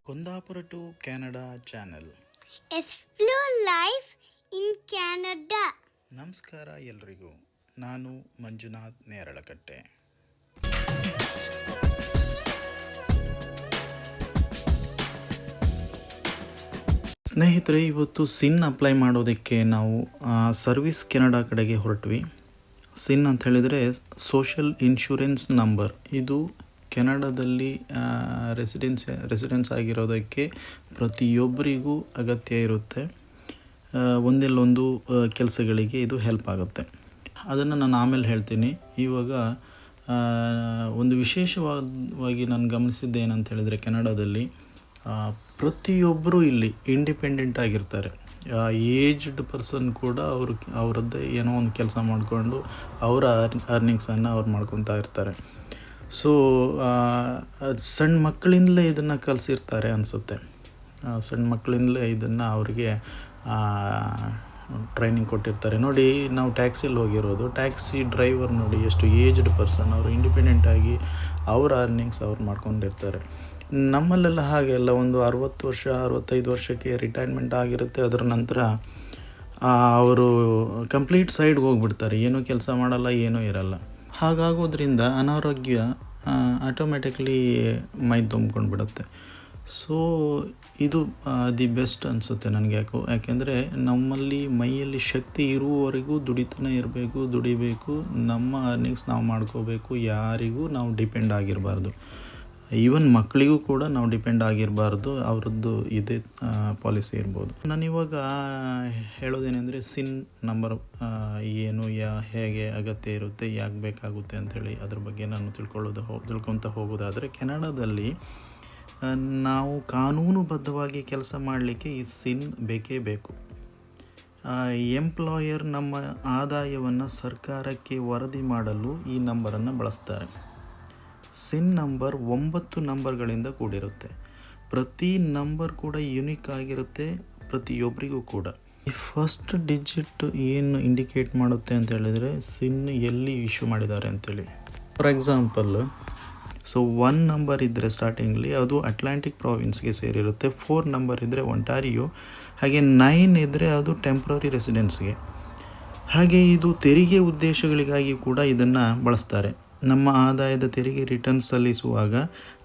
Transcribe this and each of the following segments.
Kundapura to Canada channel explore life in Canada. ನಮಸ್ಕಾರ ಎಲ್ರಿಗೂ. ನಾನು ಮಂಜುನಾಥ್ ನೇರಳಕಟ್ಟೆ. ಸ್ನೇಹಿತರೆ, ಇವತ್ತು ಸಿನ್ ಅಪ್ಲೈ ಮಾಡೋದಕ್ಕೆ ನಾವು ಸರ್ವಿಸ್ ಕೆನಡಾ ಕಡೆಗೆ ಹೊರಟ್ವಿ. ಸಿನ್ ಅಂತ ಹೇಳಿದರೆ ಸೋಷಲ್ ಇನ್ಶೂರೆನ್ಸ್ ನಂಬರ್. ಇದು ಕೆನಡಾದಲ್ಲಿ ರೆಸಿಡೆನ್ಸ್ ಆಗಿರೋದಕ್ಕೆ ಪ್ರತಿಯೊಬ್ಬರಿಗೂ ಅಗತ್ಯ ಇರುತ್ತೆ. ಒಂದಿಲ್ಲೊಂದು ಕೆಲಸಗಳಿಗೆ ಇದು ಹೆಲ್ಪ್ ಆಗುತ್ತೆ. ಅದನ್ನು ನಾನು ಆಮೇಲೆ ಹೇಳ್ತೀನಿ. ಇವಾಗ ಒಂದು ವಿಶೇಷವಾಗಿ ನಾನು ಗಮನಿಸಿದ್ದೆ ಏನಂತ ಹೇಳಿದರೆ, ಕೆನಡಾದಲ್ಲಿ ಪ್ರತಿಯೊಬ್ಬರೂ ಇಲ್ಲಿ ಇಂಡಿಪೆಂಡೆಂಟ್ ಆಗಿರ್ತಾರೆ. ಏಜ್ಡ್ ಪರ್ಸನ್ ಕೂಡ ಅವರದ್ದೇ ಏನೋ ಒಂದು ಕೆಲಸ ಮಾಡಿಕೊಂಡು ಅವರ ಅರ್ನಿಂಗ್ಸನ್ನು ಅವ್ರು ಮಾಡ್ಕೊತಾ ಇರ್ತಾರೆ. ಸೊ ಸಣ್ಣ ಮಕ್ಕಳಿಂದಲೇ ಇದನ್ನು ಕಲಿಸಿರ್ತಾರೆ ಅನಿಸುತ್ತೆ. ಸಣ್ಣ ಮಕ್ಕಳಿಂದಲೇ ಇದನ್ನು ಅವರಿಗೆ ಟ್ರೈನಿಂಗ್ ಕೊಟ್ಟಿರ್ತಾರೆ. ನೋಡಿ, ನಾವು ಟ್ಯಾಕ್ಸಿಲಿ ಹೋಗಿರೋದು, ಟ್ಯಾಕ್ಸಿ ಡ್ರೈವರ್ ನೋಡಿ ಎಷ್ಟು ಏಜ್ಡ್ ಪರ್ಸನ್, ಅವರು ಇಂಡಿಪೆಂಡೆಂಟಾಗಿ ಅವರ ಅರ್ನಿಂಗ್ಸ್ ಅವ್ರು ಮಾಡ್ಕೊಂಡಿರ್ತಾರೆ. ನಮ್ಮಲ್ಲೆಲ್ಲ ಹಾಗೆಲ್ಲ ಒಂದು 60 ವರ್ಷ 65 ವರ್ಷಕ್ಕೆ ರಿಟೈರ್ಮೆಂಟ್ ಆಗಿರುತ್ತೆ. ಅದರ ನಂತರ ಅವರು ಕಂಪ್ಲೀಟ್ ಸೈಡ್ಗೆ ಹೋಗ್ಬಿಡ್ತಾರೆ. ಏನೂ ಕೆಲಸ ಮಾಡಲ್ಲ, ಏನೂ ಇರಲ್ಲ. ಹಾಗಾಗೋದ್ರಿಂದ ಅನಾರೋಗ್ಯ ಆಟೋಮೆಟಿಕ್ಲಿ ಮೈ ತುಂಬ್ಕೊಂಡು ಬಿಡುತ್ತೆ. ಸೊ ಇದು ದಿ ಬೆಸ್ಟ್ ಅನಿಸುತ್ತೆ ನನಗೆ. ಯಾಕೆಂದರೆ ನಮ್ಮಲ್ಲಿ ಮೈಯಲ್ಲಿ ಶಕ್ತಿ ಇರುವವರೆಗೂ ದುಡಿತಾನೆ ಇರಬೇಕು, ದುಡಿಬೇಕು, ನಮ್ಮ ಅರ್ನಿಂಗ್ಸ್ ನಾವು ಮಾಡ್ಕೋಬೇಕು. ಯಾರಿಗೂ ನಾವು ಡಿಪೆಂಡ್ ಆಗಿರಬಾರ್ದು. ಈವನ್ ಮಕ್ಕಳಿಗೂ ಕೂಡ ನಾವು ಡಿಪೆಂಡ್ ಆಗಿರಬಾರ್ದು. ಅವರದ್ದು ಇದೇ ಪಾಲಿಸಿ ಇರ್ಬೋದು. ನಾನಿವಾಗ ಹೇಳೋದೇನೆಂದರೆ, ಸಿನ್ ನಂಬರ್ ಏನು, ಹೇಗೆ ಅಗತ್ಯ ಇರುತ್ತೆ, ಯಾಕೆ ಬೇಕಾಗುತ್ತೆ ಅಂಥೇಳಿ ಅದ್ರ ಬಗ್ಗೆ ನಾನು ತಿಳ್ಕೊತ ಹೋಗೋದಾದರೆ, ಕೆನಡಾದಲ್ಲಿ ನಾವು ಕಾನೂನುಬದ್ಧವಾಗಿ ಕೆಲಸ ಮಾಡಲಿಕ್ಕೆ ಈ ಸಿನ್ ಬೇಕೇ ಬೇಕು. ಎಂಪ್ಲಾಯರ್ ನಮ್ಮ ಆದಾಯವನ್ನು ಸರ್ಕಾರಕ್ಕೆ ವರದಿ ಮಾಡಲು ಈ ನಂಬರನ್ನು ಬಳಸ್ತಾರೆ. ಸಿನ್ ನಂಬರ್ 9 ನಂಬರ್ಗಳಿಂದ ಕೂಡಿರುತ್ತೆ. ಪ್ರತಿ ನಂಬರ್ ಕೂಡ ಯುನಿಕ್ ಆಗಿರುತ್ತೆ ಪ್ರತಿಯೊಬ್ಬರಿಗೂ ಕೂಡ. ಈ ಫಸ್ಟ್ ಡಿಜಿಟ್ ಏನು ಇಂಡಿಕೇಟ್ ಮಾಡುತ್ತೆ ಅಂತ ಹೇಳಿದರೆ, ಸಿನ್ ಎಲ್ಲಿ ಇಶ್ಯೂ ಮಾಡಿದ್ದಾರೆ ಅಂತೇಳಿ. ಫಾರ್ ಎಕ್ಸಾಂಪಲ್, ಸೊ 1 ನಂಬರ್ ಇದ್ದರೆ ಸ್ಟಾರ್ಟಿಂಗ್ಲಿ ಅದು ಅಟ್ಲಾಂಟಿಕ್ ಪ್ರಾವಿನ್ಸ್ಗೆ ಸೇರಿರುತ್ತೆ. 4 ನಂಬರ್ ಇದ್ದರೆ ಒಂಟಾರಿಯೋ, ಹಾಗೆ 9 ಇದ್ದರೆ ಅದು ಟೆಂಪ್ರರಿ ರೆಸಿಡೆನ್ಸ್ಗೆ. ಹಾಗೆ ಇದು ತೆರಿಗೆ ಉದ್ದೇಶಗಳಿಗಾಗಿ ಕೂಡ ಇದನ್ನು ಬಳಸ್ತಾರೆ. ನಮ್ಮ ಆದಾಯದ ತೆರಿಗೆ ರಿಟರ್ನ್ ಸಲ್ಲಿಸುವಾಗ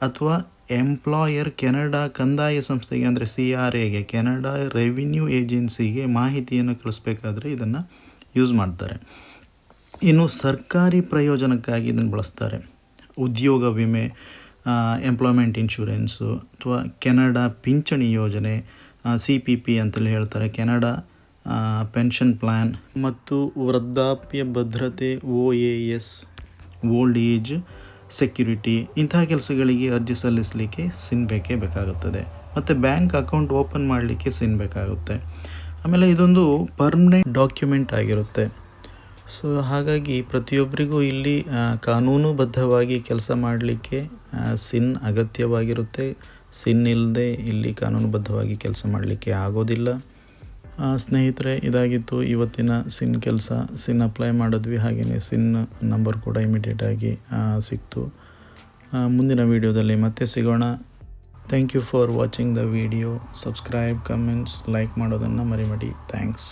ಅಥವಾ ಎಂಪ್ಲಾಯರ್ ಕೆನಡಾ ಕಂದಾಯ ಸಂಸ್ಥೆಗೆ ಅಂದರೆ CRAಗೆ, ಕೆನಡಾ ರೆವಿನ್ಯೂ ಏಜೆನ್ಸಿಗೆ ಮಾಹಿತಿಯನ್ನು ಕಳಿಸ್ಬೇಕಾದ್ರೆ ಇದನ್ನು ಯೂಸ್ ಮಾಡ್ತಾರೆ. ಇನ್ನು ಸರ್ಕಾರಿ ಪ್ರಯೋಜನಕ್ಕಾಗಿ ಇದನ್ನು ಬಳಸ್ತಾರೆ. ಉದ್ಯೋಗ ವಿಮೆ, ಎಂಪ್ಲಾಯ್ಮೆಂಟ್ ಇನ್ಶೂರೆನ್ಸು, ಅಥವಾ ಕೆನಡಾ ಪಿಂಚಣಿ ಯೋಜನೆ, CPP ಅಂತಲೇ ಹೇಳ್ತಾರೆ, ಕೆನಡಾ ಪೆನ್ಷನ್ ಪ್ಲ್ಯಾನ್, ಮತ್ತು ವೃದ್ಧಾಪ್ಯ ಭದ್ರತೆ OAS, ಓಲ್ಡ್ ಏಜ್ ಸೆಕ್ಯುರಿಟಿ, ಇಂತಹ ಕೆಲಸಗಳಿಗೆ ಅರ್ಜಿ ಸಲ್ಲಿಸಲಿಕ್ಕೆ ಸಿನ್ ಬೇಕೇ ಬೇಕಾಗುತ್ತದೆ. ಮತ್ತು ಬ್ಯಾಂಕ್ ಅಕೌಂಟ್ ಓಪನ್ ಮಾಡಲಿಕ್ಕೆ ಸಿನ್ ಬೇಕಾಗುತ್ತೆ. ಆಮೇಲೆ ಇದೊಂದು ಪರ್ಮನೆಂಟ್ ಡಾಕ್ಯುಮೆಂಟ್ ಆಗಿರುತ್ತೆ. ಸೊ ಹಾಗಾಗಿ ಪ್ರತಿಯೊಬ್ಬರಿಗೂ ಇಲ್ಲಿ ಕಾನೂನುಬದ್ಧವಾಗಿ ಕೆಲಸ ಮಾಡಲಿಕ್ಕೆ ಸಿನ್ ಅಗತ್ಯವಾಗಿರುತ್ತೆ. ಸಿನ್ ಇಲ್ಲದೆ ಇಲ್ಲಿ ಕಾನೂನುಬದ್ಧವಾಗಿ ಕೆಲಸ ಮಾಡಲಿಕ್ಕೆ ಆಗೋದಿಲ್ಲ. ಸ್ನೇಹಿತರೆ, ಇದಾಗಿತ್ತು ಇವತ್ತಿನ ಸಿನ್ ಅಪ್ಲೈ ಮಾಡಿದ್ವಿ. ಹಾಗೆಯೇ ಸಿನ್ ನಂಬರ್ ಕೂಡ ಇಮಿಡಿಯೇಟಾಗಿ ಸಿಕ್ತು. ಮುಂದಿನ ವೀಡಿಯೋದಲ್ಲಿ ಮತ್ತೆ ಸಿಗೋಣ. Thank you for watching the video. Subscribe, comments, like ಮಾಡೋದನ್ನು ಮರಿಬೇಡಿ. ಥ್ಯಾಂಕ್ಸ್.